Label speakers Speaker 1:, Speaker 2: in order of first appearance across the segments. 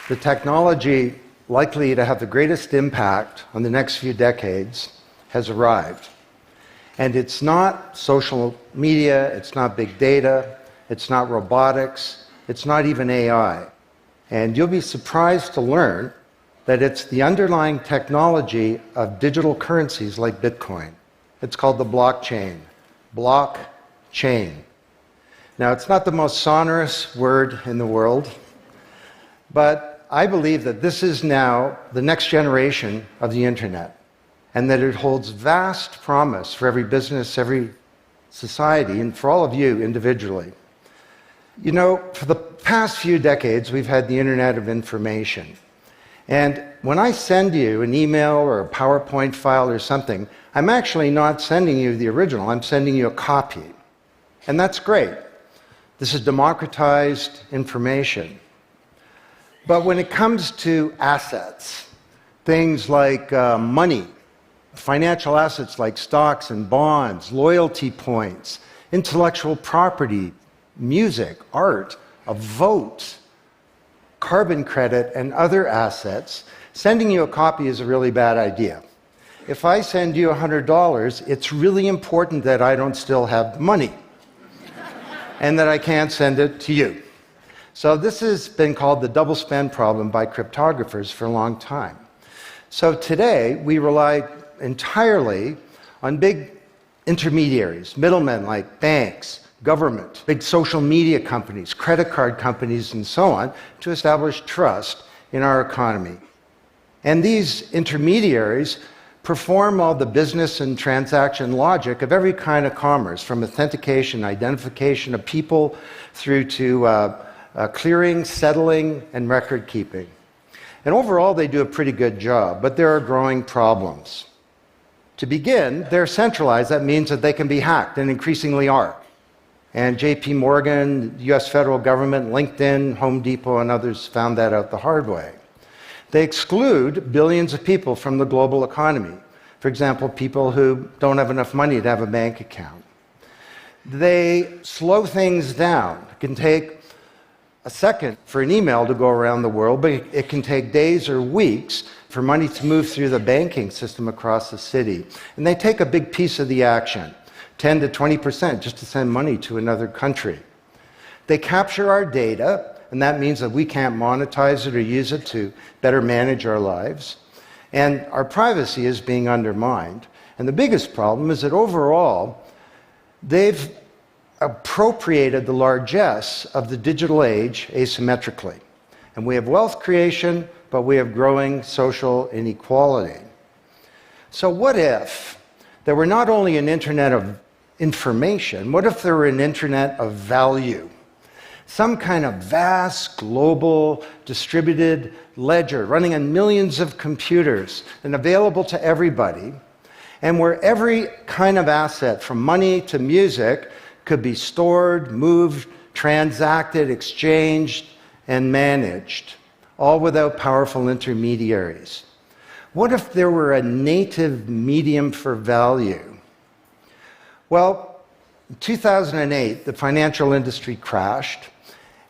Speaker 1: the technology likely to have the greatest impact on the next few decades has arrived. And it's not social media, it's not big data, it's not robotics, it's not even AI. And you'll be surprised to learn that it's the underlying technology of digital currencies like Bitcoin. It's called the blockchain. Blockchain. Now, it's not the most sonorous word in the world, but I believe that this is now the next generation of the internet, and that it holds vast promise for every business, every society, and for all of you individually. You know, for the past few decades, we've had the Internet of Information. And when I send you an email or a PowerPoint file or something, I'm actually not sending you the original, I'm sending you a copy. And that's great. This is democratized information. But when it comes to assets, things like money, financial assets like stocks and bonds, loyalty points, intellectual property, music, art, a vote, carbon credit, and other assets, sending you a copy is a really bad idea. If I send you $100, it's really important that I don't still have money and that I can't send it to you. So this has been called the double spend problem by cryptographers for a long time. So today, we rely entirely on big intermediaries, middlemen like banks, government, big social media companies, credit card companies, and so on, to establish trust in our economy. And these intermediaries perform all the business and transaction logic of every kind of commerce, from authentication, identification of people, through to clearing, settling, and record keeping. And overall, they do a pretty good job, but there are growing problems. To begin, they're centralized. That means that they can be hacked, and increasingly are. And JP Morgan, the US federal government, LinkedIn, Home Depot, and others found that out the hard way. They exclude billions of people from the global economy. For example, people who don't have enough money to have a bank account. They slow things down. It can take a second for an email to go around the world, but it can take days or weeks for money to move through the banking system across the city. And they take a big piece of the action, 10 to 20%, just to send money to another country. They capture our data, and that means that we can't monetize it or use it to better manage our lives. And our privacy is being undermined. And the biggest problem is that overall, they've appropriated the largesse of the digital age asymmetrically. And we have wealth creation, but we have growing social inequality. So what if there were not only an internet of information, what if there were an internet of value? Some kind of vast, global, distributed ledger running on millions of computers and available to everybody, and where every kind of asset, from money to music, could be stored, moved, transacted, exchanged, and managed, all without powerful intermediaries. What if there were a native medium for value? Well, in 2008, the financial industry crashed,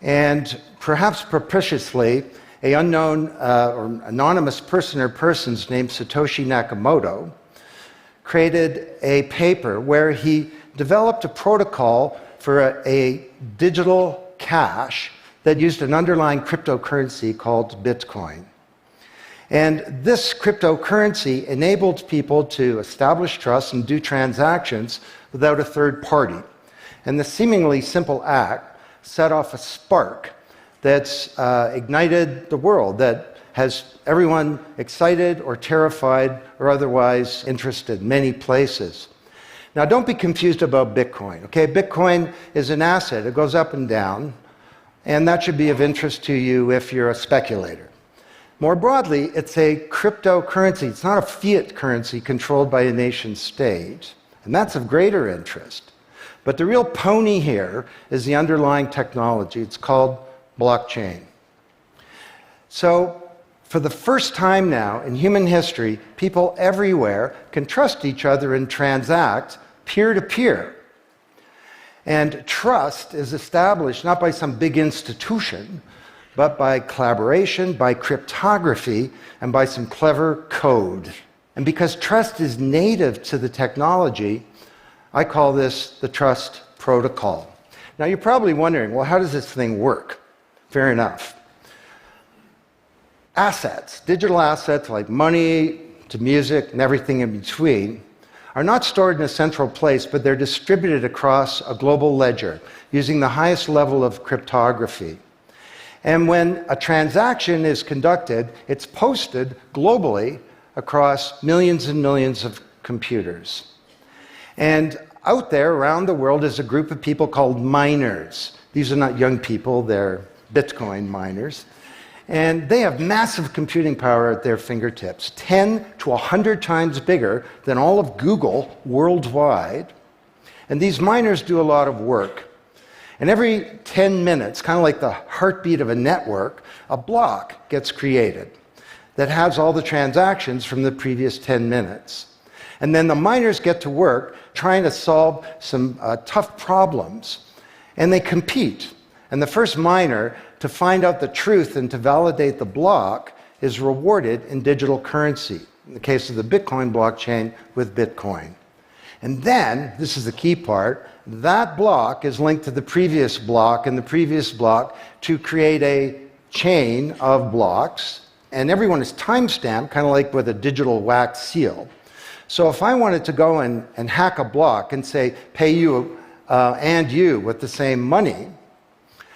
Speaker 1: and perhaps propitiously, an unknown or anonymous person or persons named Satoshi Nakamoto created a paper where he developed a protocol for a digital cash that used an underlying cryptocurrency called Bitcoin. And this cryptocurrency enabled people to establish trust and do transactions without a third party. And the seemingly simple act set off a spark that's ignited the world, that has everyone excited or terrified or otherwise interested in many places. Now, don't be confused about Bitcoin, okay? Bitcoin is an asset. It goes up and down, and that should be of interest to you if you're a speculator. More broadly, it's a cryptocurrency. It's not a fiat currency controlled by a nation state, and that's of greater interest. But the real pony here is the underlying technology. It's called blockchain. So, for the first time now in human history, people everywhere can trust each other and transact peer-to-peer. And trust is established not by some big institution, but by collaboration, by cryptography, and by some clever code. And because trust is native to the technology, I call this the trust protocol. Now you're probably wondering, well, how does this thing work? Fair enough. Assets, digital assets like money to music and everything in between, are not stored in a central place, but they're distributed across a global ledger using the highest level of cryptography. And when a transaction is conducted, it's posted globally across millions and millions of computers. And out there around the world is a group of people called miners. These are not young people, they're Bitcoin miners. And they have massive computing power at their fingertips, 10 to 100 times bigger than all of Google worldwide. And these miners do a lot of work. And every 10 minutes, kind of like the heartbeat of a network, a block gets created that has all the transactions from the previous 10 minutes. And then the miners get to work trying to solve some tough problems. And they compete. And the first miner to find out the truth and to validate the block is rewarded in digital currency, in the case of the Bitcoin blockchain with Bitcoin. And then, this is the key part, that block is linked to the previous block and the previous block to create a chain of blocks. And everyone is timestamped, kind of like with a digital wax seal. So if I wanted to go and hack a block and say, pay you and you with the same money,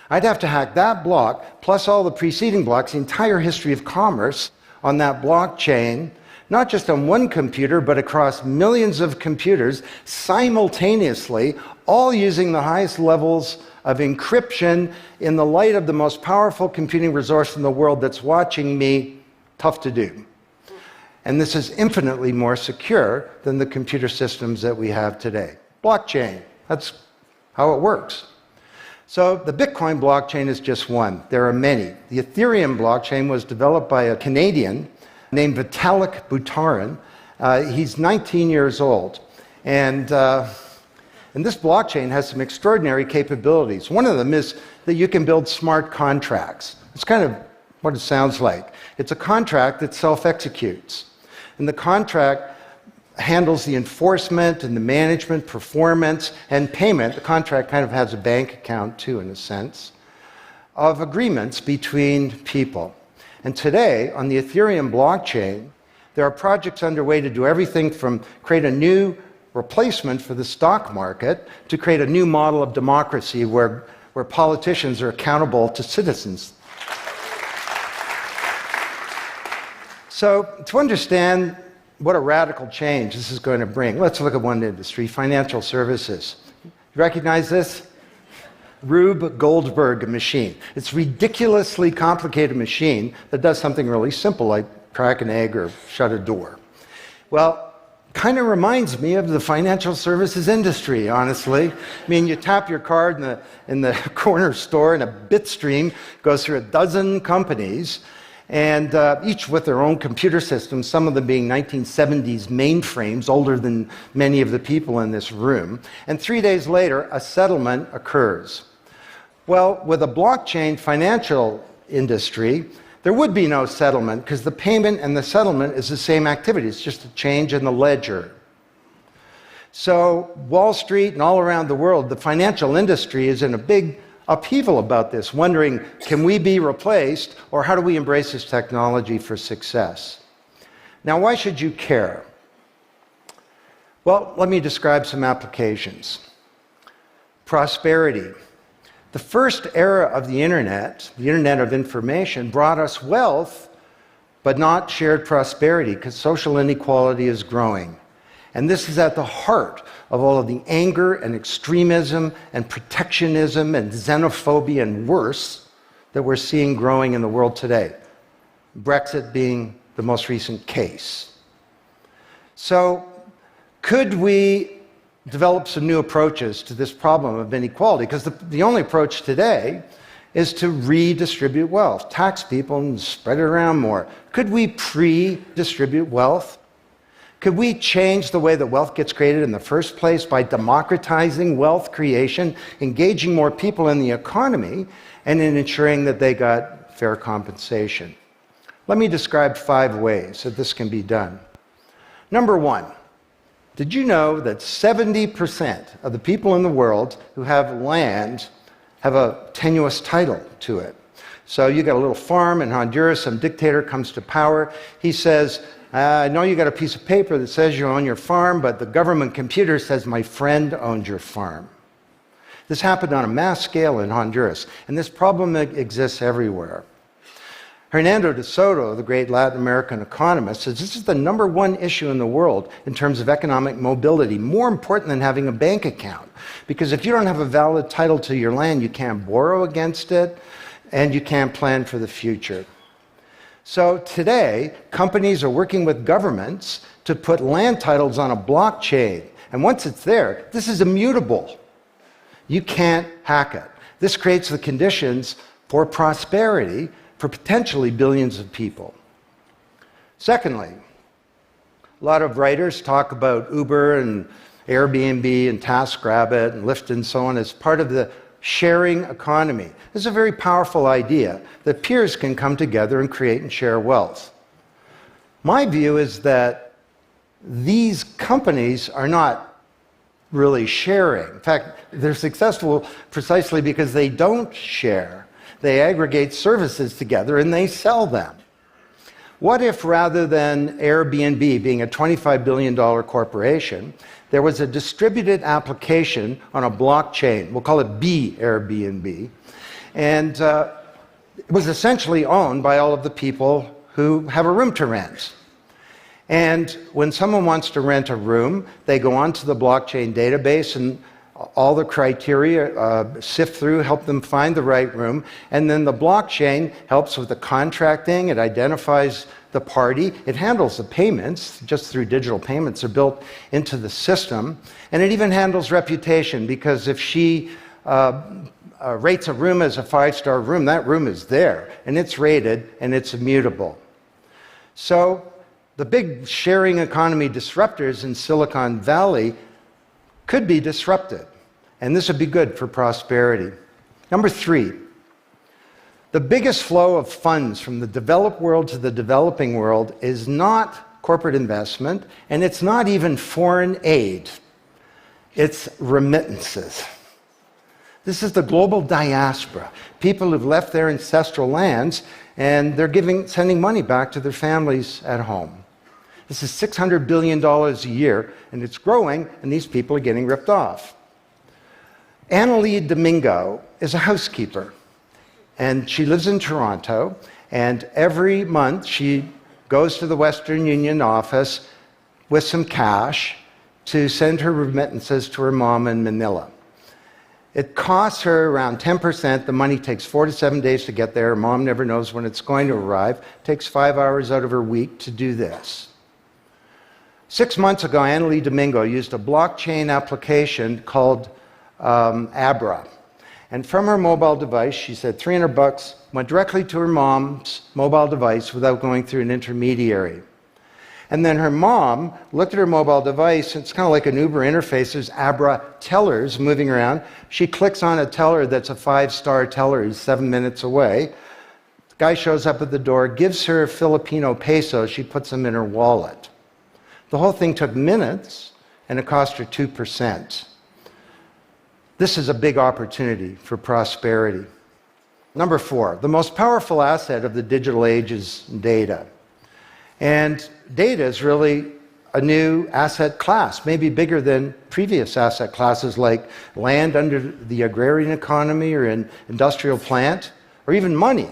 Speaker 1: I'd have to hack that block, plus all the preceding blocks, the entire history of commerce on that blockchain, not just on one computer, but across millions of computers simultaneously, all using the highest levels of encryption in the light of the most powerful computing resource in the world that's watching me. Tough to do. And this is infinitely more secure than the computer systems that we have today. Blockchain, that's how it works. So the Bitcoin blockchain is just one. There are many. The Ethereum blockchain was developed by a Canadian named Vitalik Buterin. He's 19 years old. And this blockchain has some extraordinary capabilities. One of them is that you can build smart contracts. It's kind of what it sounds like. It's a contract that self-executes. And the contract handles the enforcement and the management, performance, and payment. The contract kind of has a bank account too, in a sense, of agreements between people. And today, on the Ethereum blockchain, there are projects underway to do everything from create a new replacement for the stock market to create a new model of democracy where politicians are accountable to citizens. So to understand what a radical change this is going to bring, let's look at one industry, financial services. You recognize this? Rube Goldberg machine. It's a ridiculously complicated machine that does something really simple like crack an egg or shut a door. Well, kind of reminds me of the financial services industry, honestly. I mean, you tap your card in the corner store and a bit stream goes through a dozen companies, and each with their own computer systems, some of them being 1970s mainframes, older than many of the people in this room. And 3 days later, a settlement occurs. Well, with a blockchain financial industry, there would be no settlement because the payment and the settlement is the same activity. It's just a change in the ledger. So Wall Street and all around the world, the financial industry is in a big upheaval about this, wondering, can we be replaced, or how do we embrace this technology for success? Now, why should you care? Well, let me describe some applications. Prosperity. The first era of the Internet of information, brought us wealth, but not shared prosperity, because social inequality is growing. And this is at the heart of all of the anger and extremism and protectionism and xenophobia and worse that we're seeing growing in the world today. Brexit being the most recent case. So, could we develop some new approaches to this problem of inequality? Because the only approach today is to redistribute wealth, tax people and spread it around more. Could we pre-distribute wealth? Could we change the way that wealth gets created in the first place by democratizing wealth creation, engaging more people in the economy, and in ensuring that they got fair compensation. Let me describe 5 ways that this can be done. Number 1, did you know that 70% of the people in the world who have land have a tenuous title to it? So you got a little farm in Honduras, some dictator comes to power. He says, I know you got a piece of paper that says you own your farm, but the government computer says my friend owns your farm. This happened on a mass scale in Honduras, and this problem exists everywhere. Hernando de Soto, the great Latin American economist, says this is the number 1 issue in the world in terms of economic mobility, more important than having a bank account. Because if you don't have a valid title to your land, you can't borrow against it, and you can't plan for the future. So today, companies are working with governments to put land titles on a blockchain. And once it's there, this is immutable. You can't hack it. This creates the conditions for prosperity for potentially billions of people. Secondly, a lot of writers talk about Uber and Airbnb and TaskRabbit and Lyft and so on as part of the sharing economy. This is a very powerful idea that peers can come together and create and share wealth. My view is that these companies are not really sharing. In fact, they're successful precisely because they don't share. They aggregate services together and they sell them. What if rather than Airbnb being a $25 billion corporation, there was a distributed application on a blockchain, we'll call it Airbnb, and it was essentially owned by all of the people who have a room to rent. And when someone wants to rent a room, they go onto the blockchain database and all the criteria sift through, help them find the right room, and then the blockchain helps with the contracting, it identifies the party, it handles the payments, just through digital payments are built into the system, and it even handles reputation, because if she rates a room as a 5-star room, that room is there, and it's rated, and it's immutable. So the big sharing economy disruptors in Silicon Valley could be disrupted, and this would be good for prosperity. Number 3, the biggest flow of funds from the developed world to the developing world is not corporate investment, and it's not even foreign aid. It's remittances. This is the global diaspora, people who've left their ancestral lands, and they're sending money back to their families at home. This is $600 billion a year, and it's growing, and these people are getting ripped off. Annalie Domingo is a housekeeper, and she lives in Toronto, and every month she goes to the Western Union office with some cash to send her remittances to her mom in Manila. It costs her around 10%. The money takes 4 to 7 days to get there. Her mom never knows when it's going to arrive. It takes 5 hours out of her week to do this. 6 months ago, Annalie Domingo used a blockchain application called Abra. And from her mobile device, she said $300 went directly to her mom's mobile device without going through an intermediary. And then her mom looked at her mobile device, and it's kind of like an Uber interface. There's Abra tellers moving around. She clicks on a teller that's a 5-star teller. He's 7 minutes away. The guy shows up at the door, gives her Filipino pesos. She puts them in her wallet. The whole thing took minutes, and it cost her 2%. This is a big opportunity for prosperity. Number 4, the most powerful asset of the digital age is data. And data is really a new asset class, maybe bigger than previous asset classes like land under the agrarian economy or an industrial plant, or even money.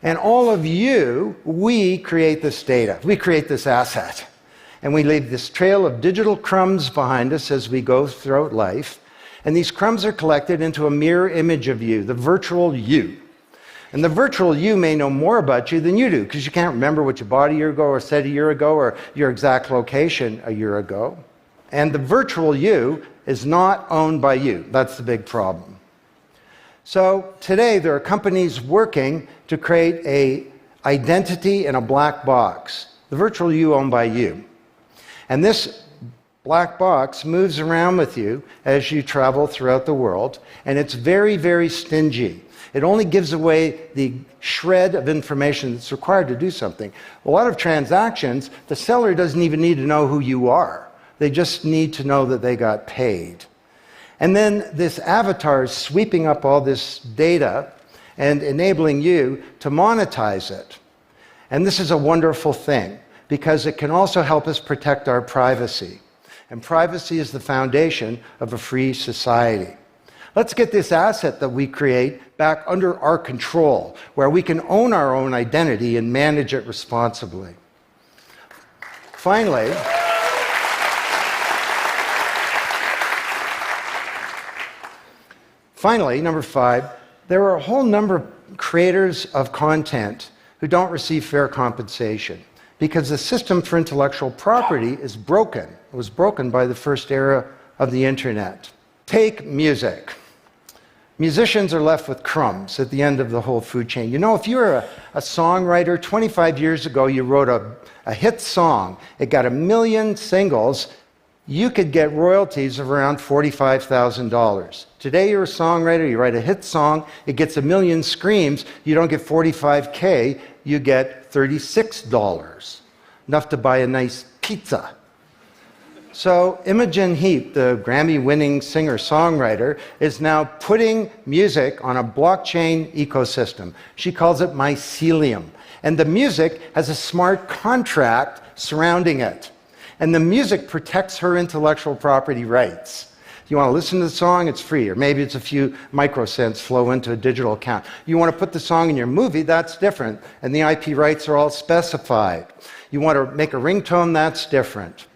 Speaker 1: And all of you, we create this data. We create this asset. And we leave this trail of digital crumbs behind us as we go throughout life. And these crumbs are collected into a mirror image of you, the virtual you. And the virtual you may know more about you than you do, because you can't remember what you bought a year ago or said a year ago or your exact location a year ago. And the virtual you is not owned by you. That's the big problem. So today there are companies working to create an identity in a black box. The virtual you owned by you. And this black box moves around with you as you travel throughout the world, and it's very, very stingy. It only gives away the shred of information that's required to do something. A lot of transactions, the seller doesn't even need to know who you are. They just need to know that they got paid. And then this avatar is sweeping up all this data and enabling you to monetize it. And this is a wonderful thing, because it can also help us protect our privacy. And privacy is the foundation of a free society. Let's get this asset that we create back under our control, where we can own our own identity and manage it responsibly. Finally, number 5, there are a whole number of creators of content who don't receive fair compensation because the system for intellectual property is broken. It was broken by the first era of the internet. Take music. Musicians are left with crumbs at the end of the whole food chain. You know, if you're a songwriter, 25 years ago you wrote a hit song, it got 1 million singles, you could get royalties of around $45,000. Today you're a songwriter, you write a hit song, it gets 1 million streams, you don't get $45K, you get $36. Enough to buy a nice pizza. So Imogen Heap, the Grammy-winning singer-songwriter, is now putting music on a blockchain ecosystem. She calls it mycelium. And the music has a smart contract surrounding it. And the music protects her intellectual property rights. You want to listen to the song, it's free, or maybe it's a few microcents flow into a digital account. You want to put the song in your movie, that's different, and the IP rights are all specified. You want to make a ringtone, that's different.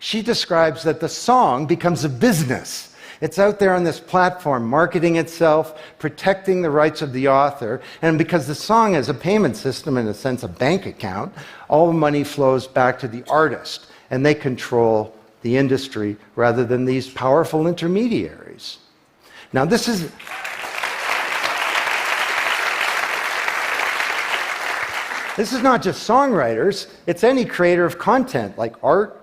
Speaker 1: She describes that the song becomes a business. It's out there on this platform, marketing itself, protecting the rights of the author, and because the song has a payment system, in a sense a bank account, all the money flows back to the artist, and they control the industry rather than these powerful intermediaries. Now this is not just songwriters, it's any creator of content, like art,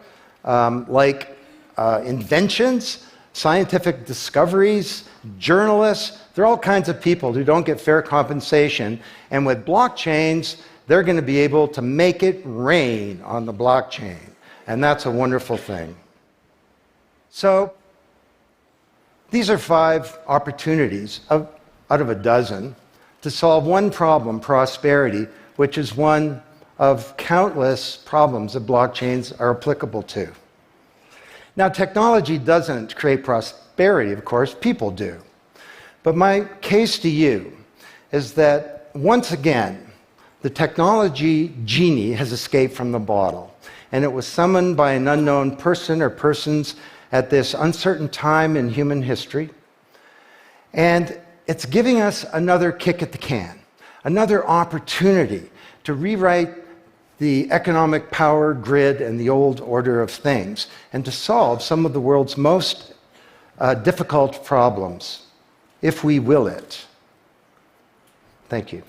Speaker 1: inventions, scientific discoveries, journalists. There are all kinds of people who don't get fair compensation, and with blockchains, they're going to be able to make it rain on the blockchain, and that's a wonderful thing. So these are 5 opportunities out of a dozen to solve one problem, prosperity, which is one of countless problems that blockchains are applicable to. Now, technology doesn't create prosperity, of course, people do. But my case to you is that, once again, the technology genie has escaped from the bottle, and it was summoned by an unknown person or persons at this uncertain time in human history. And it's giving us another kick at the can, another opportunity to rewrite the economic power grid and the old order of things, and to solve some of the world's most difficult problems, if we will it. Thank you.